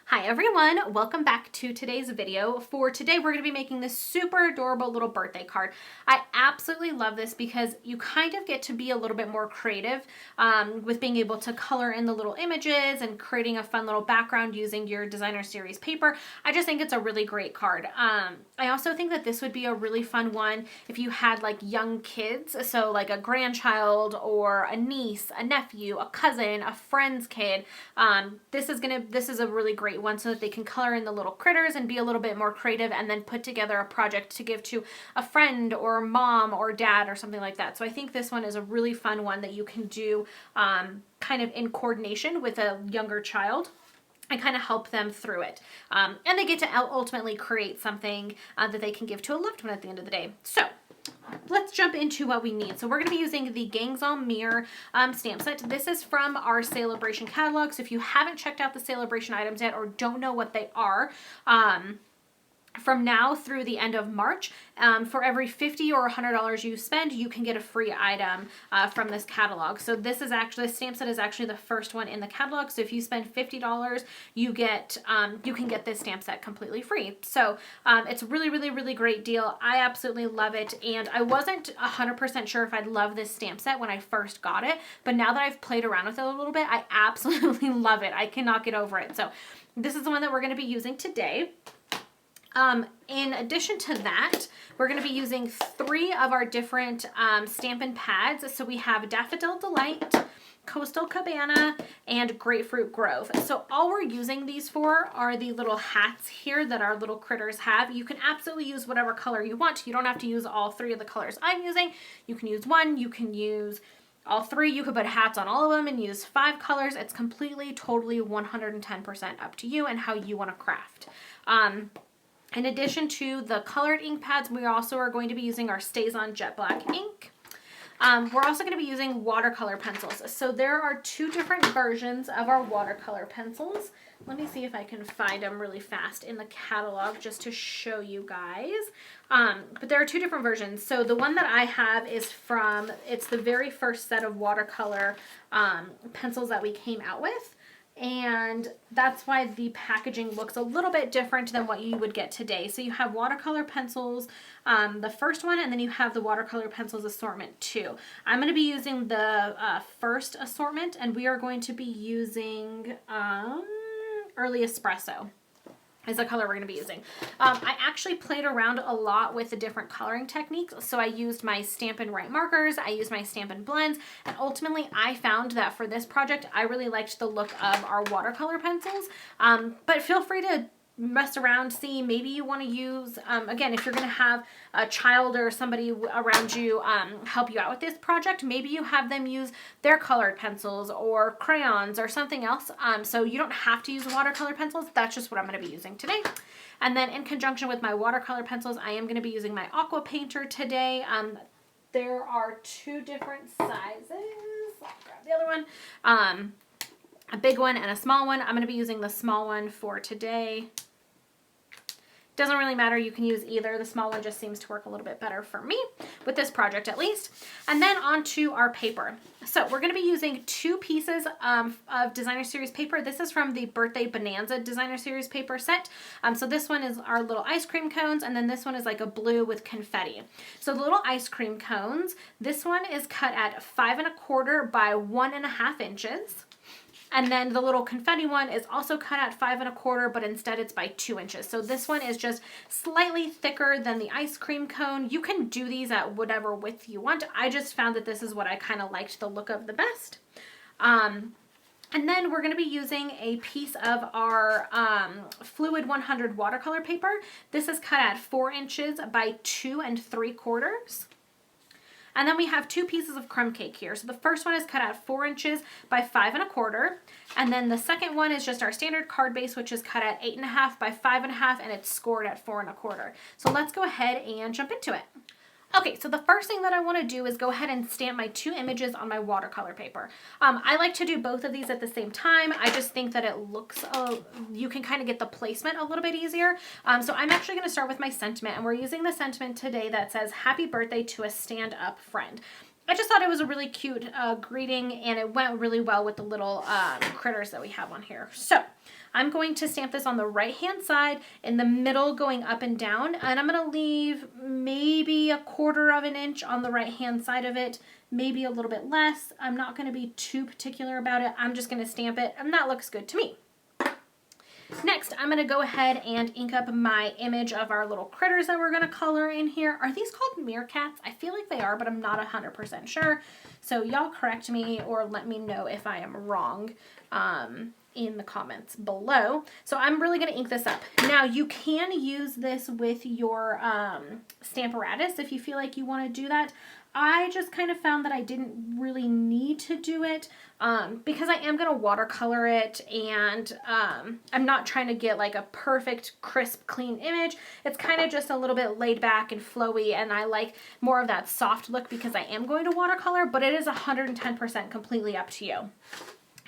Hi everyone, welcome back to today's video. For today, we're going to be making this super adorable little birthday card. I absolutely love this because you kind of get to be a little bit more creative with being able to color in the little images and creating a fun little background using your designer series paper. I just think it's a really great card. I also think that this would be a really fun one if you had like young kids, so like a grandchild or a niece, a nephew, a cousin, a friend's kid. This is a really great one so that they can color in the little critters and be a little bit more creative and then put together a project to give to a friend or mom or dad or something like that. So I think this one is a really fun one that you can do kind of in coordination with a younger child and kind of help them through it. And they get to ultimately create something that they can give to a loved one at the end of the day. So let's jump into what we need. So we're going to be using the Meer stamp set. This is from our Celebration catalog. So if you haven't checked out the Celebration items yet or don't know what they are, from now through the end of March, for every $50 or $100 you spend, you can get a free item from this catalog. So this stamp set is actually the first one in the catalog. So if you spend $50, you can get this stamp set completely free. So it's a really, really, really great deal. I absolutely love it. And I wasn't 100% sure if I'd love this stamp set when I first got it, but now that I've played around with it a little bit, I absolutely love it. I cannot get over it. So this is the one that we're going to be using today. In addition to that, we're going to be using 3 of our different Stampin' pads. So we have Daffodil Delight, Coastal Cabana, and Grapefruit Grove. So all we're using these for are the little hats here that our little critters have. You can absolutely use whatever color you want. You don't have to use all 3 of the colors I'm using. You can use one, you can use all 3. You could put hats on all of them and use 5 colors. It's completely, totally 110% up to you and how you want to craft. In addition to the colored ink pads, we also are going to be using our Stays On Jet Black ink. We're also going to be using watercolor pencils. So there are 2 different versions of our watercolor pencils. Let me see if I can find them really fast in the catalog just to show you guys. But there are 2 different versions. So the one that I have is it's the very first set of watercolor pencils that we came out with. And that's why the packaging looks a little bit different than what you would get today. So you have watercolor pencils, the first one, and then you have the watercolor pencils assortment 2. I'm going to be using the first assortment, and we are going to be using Early Espresso is the color we're going to be using. I actually played around a lot with the different coloring techniques. So I used my Stampin' Right markers, I used my Stampin' blends, and ultimately I found that for this project, I really liked the look of our watercolor pencils. But feel free to mess around, see, maybe you want to use, again, if you're going to have a child or somebody around you help you out with this project, maybe you have them use their colored pencils or crayons or something else. So you don't have to use watercolor pencils. That's just what I'm going to be using today. And then in conjunction with my watercolor pencils, I am going to be using my aqua painter today. There are 2 different sizes. I'll grab the other one. A big one and a small one. I'm going to be using the small one for today. Doesn't really matter, you can use either. The small one just seems to work a little bit better for me, with this project at least. And then onto our paper. So we're going to be using 2 pieces of designer series paper. This is from the Birthday Bonanza designer series paper set. So this one is our little ice cream cones, and then this one is like a blue with confetti. So the little ice cream cones, this one is cut at 5 1/4 by 1.5 inches. And then the little confetti one is also cut at 5 1/4, but instead it's by 2 inches. So this one is just slightly thicker than the ice cream cone. You can do these at whatever width you want. I just found that this is what I kind of liked the look of the best. And then we're going to be using a piece of our Fluid 100 watercolor paper. This is cut at 4 inches by 2 3/4. And then we have 2 pieces of crumb cake here. So the first one is cut at 4 inches by 5 1/4. And then the second one is just our standard card base, which is cut at 8 1/2 by 5 1/2, and it's scored at 4 1/4. So let's go ahead and jump into it. Okay, so the first thing that I want to do is go ahead and stamp my 2 images on my watercolor paper. I like to do both of these at the same time. I just think that it looks, you can kind of get the placement a little bit easier. So I'm actually going to start with my sentiment, and we're using the sentiment today that says, "Happy birthday to a stand-up friend." I just thought it was a really cute greeting, and it went really well with the little critters that we have on here. So I'm going to stamp this on the right hand side, in the middle going up and down, and I'm going to leave maybe 1/4 of an inch on the right hand side of it, maybe a little bit less. I'm not going to be too particular about it. I'm just going to stamp it, and that looks good to me. Next, I'm going to go ahead and ink up my image of our little critters that we're going to color in here. Are these called meerkats? I feel like they are, but I'm not 100% sure. So y'all correct me or let me know if I am wrong in the comments below. So I'm really going to ink this up. Now, you can use this with your Stamparatus if you feel like you want to do that. I just kind of found that I didn't really need to do it because I am going to watercolor it, and I'm not trying to get like a perfect, crisp, clean image. It's kind of just a little bit laid back and flowy, and I like more of that soft look because I am going to watercolor, but it is 110% completely up to you.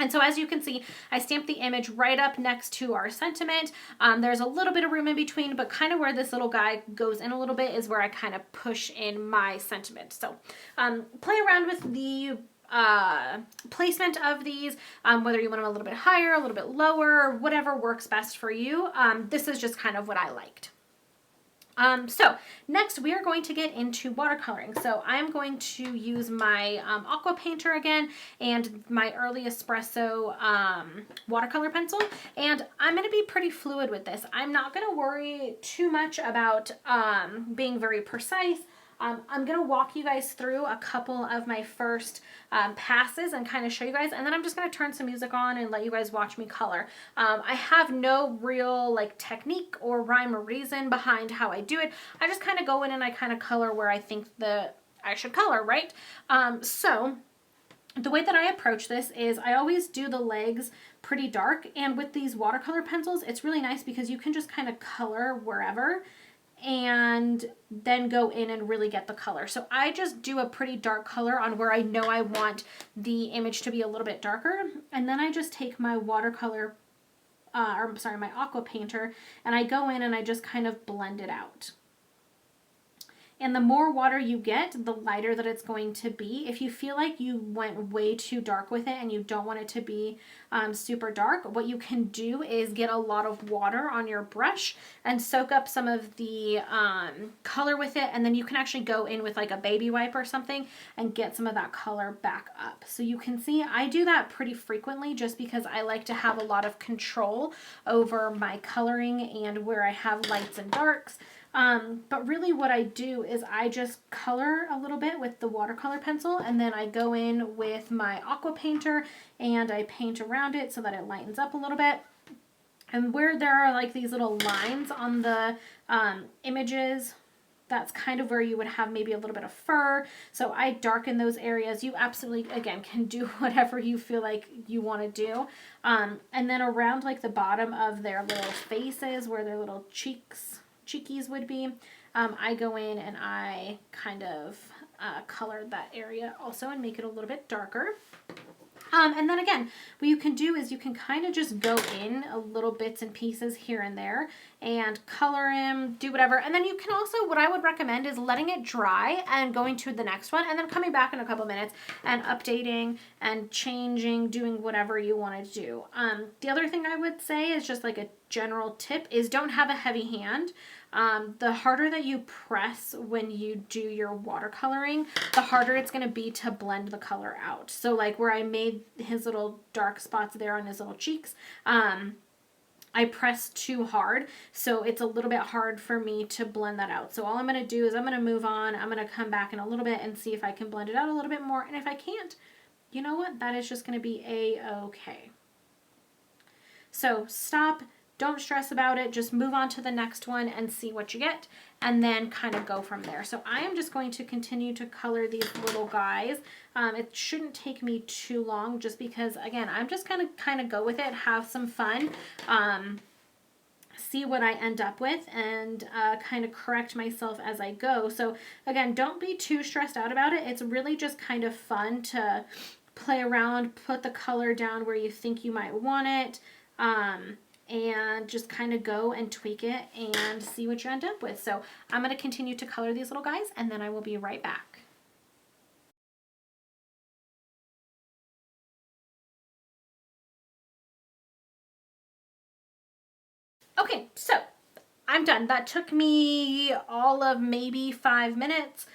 And so as you can see, I stamped the image right up next to our sentiment. There's a little bit of room in between, but kind of where this little guy goes in a little bit is where I kind of push in my sentiment. So play around with the placement of these, whether you want them a little bit higher, a little bit lower, whatever works best for you. This is just kind of what I liked. So next we are going to get into watercoloring. So I'm going to use my aqua painter again and my Early Espresso watercolor pencil, and I'm going to be pretty fluid with this. I'm not going to worry too much about being very precise. I'm going to walk you guys through a couple of my first passes and kind of show you guys, and then I'm just going to turn some music on and let you guys watch me color. I have no real like technique or rhyme or reason behind how I do it. I just kind of go in and I kind of color where I think I should color, right? So the way that I approach this is I always do the legs pretty dark, and with these watercolor pencils, it's really nice because you can just kind of color wherever and then go in and really get the color. So I just do a pretty dark color on where I know I want the image to be a little bit darker, and then I just take my watercolor, my aqua painter, and I go in and I just kind of blend it out. And the more water you get, the lighter that it's going to be. If you feel like you went way too dark with it and you don't want it to be super dark, what you can do is get a lot of water on your brush and soak up some of the color with it, and then you can actually go in with like a baby wipe or something and get some of that color back up. So you can see I do that pretty frequently just because I like to have a lot of control over my coloring and where I have lights and darks. But really what I do is I just color a little bit with the watercolor pencil, and then I go in with my aqua painter and I paint around it so that it lightens up a little bit. And where there are like these little lines on the images, that's kind of where you would have maybe a little bit of fur. So I darken those areas. You absolutely, again, can do whatever you feel like you want to do. And then around like the bottom of their little faces where their little cheekies would be, I go in and I kind of color that area also and make it a little bit darker. And then again, what you can do is you can kind of just go in a little bits and pieces here and there and color him, do whatever. And then you can also, what I would recommend is letting it dry and going to the next one and then coming back in a couple minutes and updating and changing, doing whatever you want to do. The other thing I would say is just like a general tip is don't have a heavy hand. The harder that you press when you do your watercoloring, the harder it's going to be to blend the color out. So like where I made his little dark spots there on his little cheeks, I pressed too hard, so it's a little bit hard for me to blend that out. So all I'm going to do is I'm going to move on. I'm going to come back in a little bit and see if I can blend it out a little bit more. And if I can't, you know what? That is just going to be a-okay. So stop. Don't stress about it. Just move on to the next one and see what you get, and then kind of go from there. So I am just going to continue to color these little guys. It shouldn't take me too long just because, again, I'm just going to kind of go with it, have some fun, see what I end up with, and kind of correct myself as I go. So again, don't be too stressed out about it. It's really just kind of fun to play around, put the color down where you think you might want it, and just kind of go and tweak it and see what you end up with. So I'm going to continue to color these little guys, and then I will be right back. Okay, so I'm done. That took me all of maybe 5 minutes.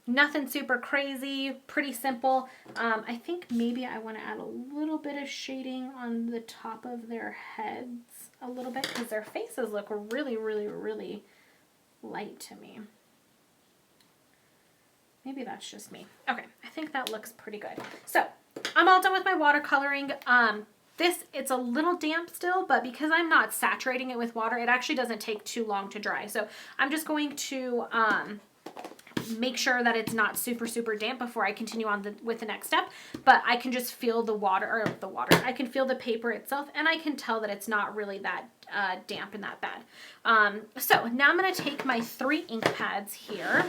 Nothing super crazy, pretty simple. I think maybe I want to add a little bit of shading on the top of their heads a little bit because their faces look really, really, really light to me. Maybe that's just me. Okay, I think that looks pretty good. So I'm all done with my watercoloring. It's a little damp still, but because I'm not saturating it with water, it actually doesn't take too long to dry. So I'm just going to make sure that it's not super, super damp before I continue on with the next step. But I can just feel the water, I can feel the paper itself, and I can tell that it's not really that damp and that bad. So now I'm going to take my 3 ink pads here,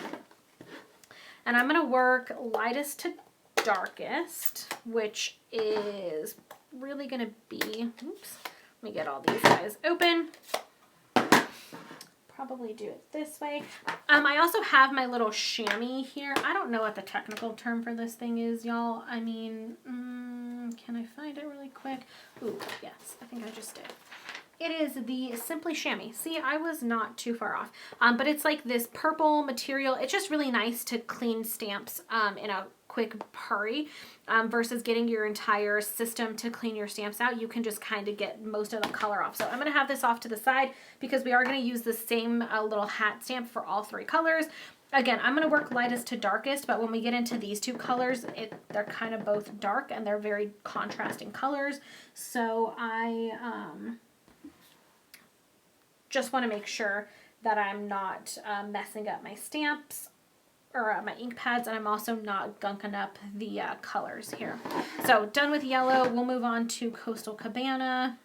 and I'm going to work lightest to darkest, which is really going to be, oops, let me get all these guys open. Probably do it this way. I also have my little chamois here. I don't know what the technical term for this thing is, y'all. I mean, can I find it really quick? Ooh, yes, I think I just did. It is the Simply Chamois. See, I was not too far off. But it's like this purple material. It's just really nice to clean stamps in a quick hurry versus getting your entire system to clean your stamps out. You can just kind of get most of the color off. So I'm going to have this off to the side because we are going to use the same little hat stamp for all 3 colors. Again, I'm going to work lightest to darkest, but when we get into these 2 colors, they're kind of both dark and they're very contrasting colors. So I just want to make sure that I'm not messing up my stamps or my ink pads, and I'm also not gunking up the colors here. So done with yellow, we'll move on to Coastal Cabana.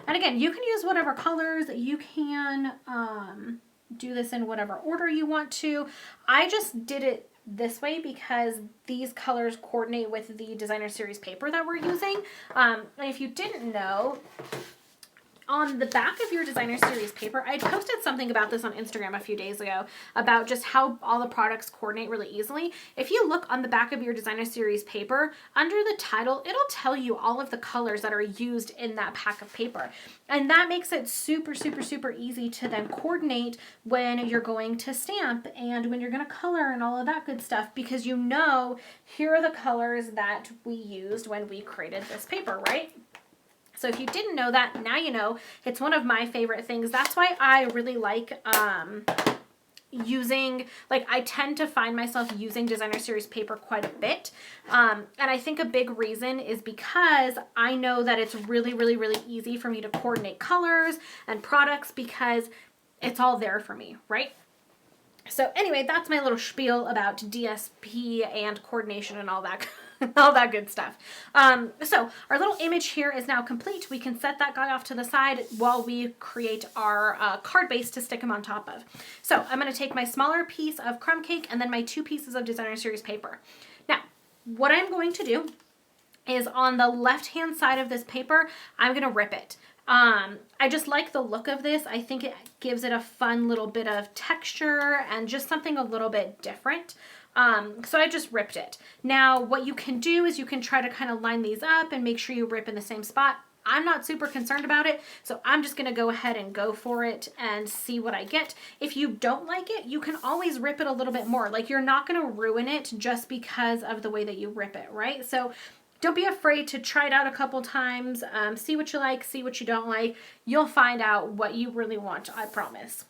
And again, you can use whatever colors. You can do this in whatever order you want to. I just did it this way because these colors coordinate with the designer series paper that we're using. And if you didn't know, on the back of your designer series paper, I posted something about this on Instagram a few days ago about just how all the products coordinate really easily. If you look on the back of your designer series paper, under the title, it'll tell you all of the colors that are used in that pack of paper. And that makes it super, super, super easy to then coordinate when you're going to stamp and when you're going to color and all of that good stuff, because you know, here are the colors that we used when we created this paper, right? So if you didn't know that, now you know. It's one of my favorite things. That's why I really like using, like, I tend to find myself using designer series paper quite a bit. And I think a big reason is because I know that it's really, really, really easy for me to coordinate colors and products because it's all there for me, right? So anyway, that's my little spiel about DSP and coordination and all that all that good stuff. So our little image here is now complete. We can set that guy off to the side while we create our card base to stick him on top of. So I'm going to take my smaller piece of crumb cake and then my 2 pieces of designer series paper. Now, what I'm going to do is on the left-hand side of this paper, I'm going to rip it. I just like the look of this. I think it gives it a fun little bit of texture and just something a little bit different. So I just ripped it. Now, what you can do is you can try to kind of line these up and make sure you rip in the same spot. I'm not super concerned about it, so I'm just going to go ahead and go for it and see what I get. If you don't like it, you can always rip it a little bit more. Like, you're not going to ruin it just because of the way that you rip it, right? So don't be afraid to try it out a couple times, see what you like, see what you don't like. You'll find out what you really want, I promise.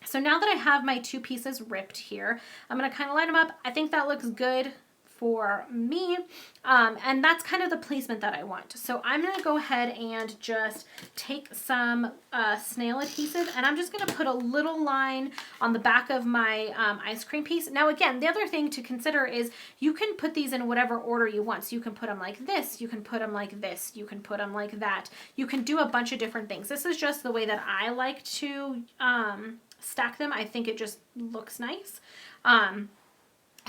So now that I have my 2 pieces ripped here, I'm going to kind of line them up. I think that looks good for me, and that's kind of the placement that I want. So I'm going to go ahead and just take some snail adhesive, and I'm just going to put a little line on the back of my ice cream piece. Now again, the other thing to consider is you can put these in whatever order you want. So you can put them like this, you can put them like this, you can put them like that. You can do a bunch of different things. This is just the way that I like to stack them. I think it just looks nice.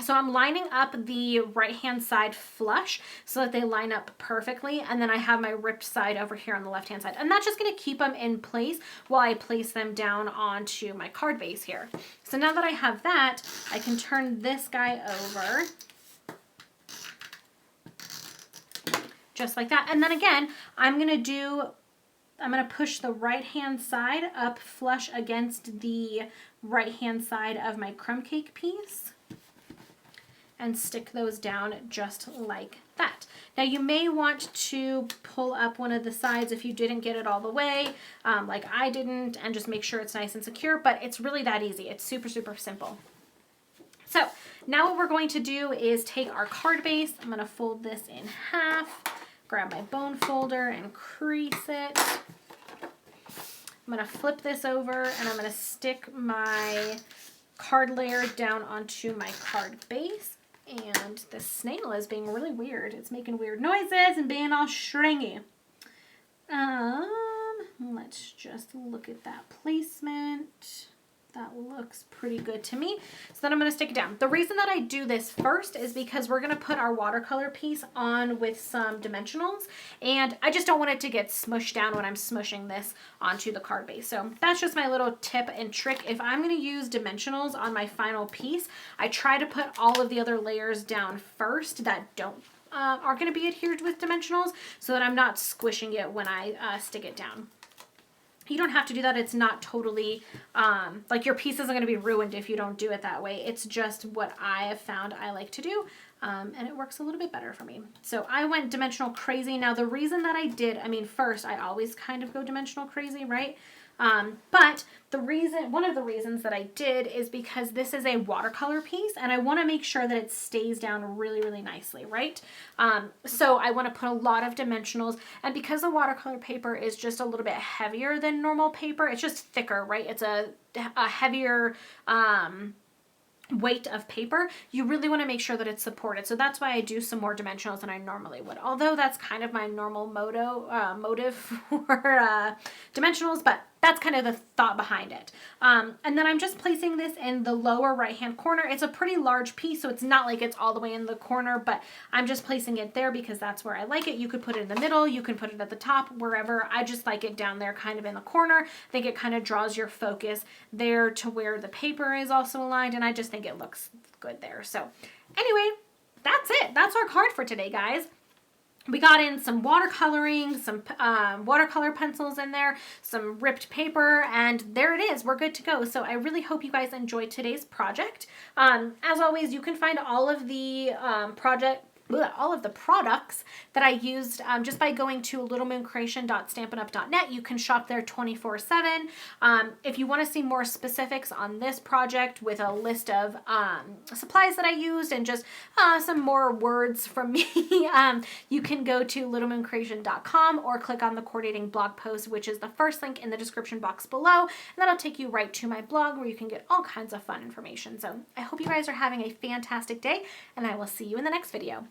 So I'm lining up the right-hand side flush so that they line up perfectly, and then I have my ripped side over here on the left-hand side. And that's just going to keep them in place while I place them down onto my card base here. So now that I have that, I can turn this guy over just like that. And then again, I'm going to do I'm going to push the right hand side up flush against the right hand side of my crumb cake piece and stick those down just like that. Now you may want to pull up one of the sides if you didn't get it all the way, like I didn't, and just make sure it's nice and secure, but it's really that easy. It's super, super simple. So now what we're going to do is take our card base. I'm going to fold this in half, grab my bone folder and crease it. I'm going to flip this over and I'm going to stick my card layer down onto my card base. And the snail is being really weird. It's making weird noises and being all stringy. Let's just look at that placement. That looks pretty good to me. So then I'm going to stick it down. The reason that I do this first is because we're going to put our watercolor piece on with some dimensionals, and I just don't want it to get smushed down when I'm smushing this onto the card base. So that's just my little tip and trick. If I'm going to use dimensionals on my final piece, I try to put all of the other layers down first that are going to be adhered with dimensionals, so that I'm not squishing it when I stick it down. You don't have to do that. It's not totally, like your piece isn't going to be ruined if you don't do it that way. It's just what I have found I like to do, and it works a little bit better for me. So I went dimensional crazy. Now the reason that I did, first I always kind of go dimensional crazy, right? But one of the reasons that I did is because this is a watercolor piece and I want to make sure that it stays down really, really nicely, right? So I want to put a lot of dimensionals, and because the watercolor paper is just a little bit heavier than normal paper, it's just thicker, right? It's a heavier, weight of paper. You really want to make sure that it's supported. So that's why I do some more dimensionals than I normally would. Although that's kind of my normal motive for dimensionals, but that's kind of the thought behind it. And then I'm just placing this in the lower right hand corner. It's a pretty large piece, so it's not like it's all the way in the corner, but I'm just placing it there because that's where I like it. You could put it in the middle, you can put it at the top, wherever. I just like it down there kind of in the corner. I think it kind of draws your focus there to where the paper is also aligned, and I just think it looks good there. So anyway, that's it. That's our card for today, guys. We got in some watercoloring, some watercolor pencils in there, some ripped paper, and there it is. We're good to go. So I really hope you guys enjoyed today's project. As always, you can find all of the all of the products that I used just by going to littlemooncreation.stampinup.net. You can shop there 24/7. If you want to see more specifics on this project with a list of supplies that I used and just some more words from me, you can go to littlemooncreation.com or click on the coordinating blog post, which is the first link in the description box below, and that'll take you right to my blog where you can get all kinds of fun information. So I hope you guys are having a fantastic day, and I will see you in the next video.